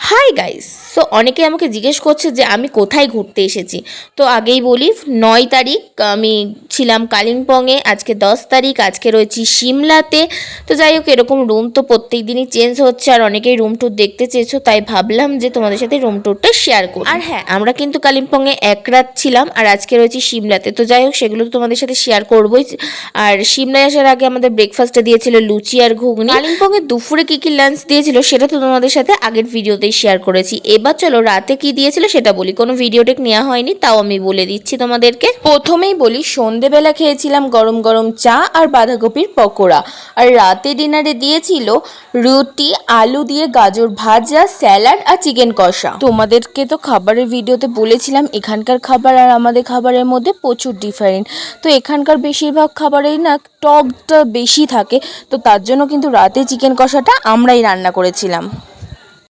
Hi guys. So অনেকে আমাকে জিজ্ঞেস করছে যে আমি কোথায় ঘুরতে এসেছি। তো আগেই বলি, 9 তারিখ আমি ছিলাম কালিম্পংয়ে, আজকে 10 তারিখ, আজকে রয়েছি সিমলাতে। তো যাই হোক, এরকম রুম তো প্রত্যেক দিনই চেঞ্জ হচ্ছে, আর অনেকেই রুম ট্যুর দেখতে চেয়েছো, তাই ভাবলাম যে তোমাদের সাথে রুম ট্যুরটা শেয়ার করি। আর হ্যাঁ, আমরা কিন্তু কালিম্পংয়ে 1 রাত ছিলাম, আর আজকে রয়েছি সিমলাতে। তো যাই হোক, সেগুলো তো তোমাদের সাথে শেয়ার করবোই। আর সিমলায় আসার আগে আমাদের ব্রেকফাস্টে দিয়েছিল লুচি আর ঘুগনি। কালিম্পংয়ে দুপুরে কী কী লাঞ্চ দিয়েছিল সেটা তো তোমাদের সাথে আগের ভিডিওতেই শেয়ার করেছি। এবার চলো রাতে কি দিয়েছিল সেটা বলি। কোনো ভিডিও টেক নেওয়া হয়নি, তাও আমি বলে দিচ্ছি তোমাদেরকে। প্রথমেই বলি, সন্ধেবেলা খেয়েছিলাম গরম গরম চা আর বাঁধাকপির পকোড়া। আর রাতে ডিনারে দিয়েছিল রুটি, আলু দিয়ে গাজর ভাজা, স্যালাড আর চিকেন কষা। তোমাদেরকে তো খাবারের ভিডিওতে বলেছিলাম এখানকার খাবার আর আমাদের খাবারের মধ্যে প্রচুর ডিফারেন্ট। তো এখানকার বেশিরভাগ খাবারেই না টকটা বেশি থাকে, তো তার জন্য কিন্তু রাতে চিকেন কষাটা আমরাই রান্না করেছিলাম।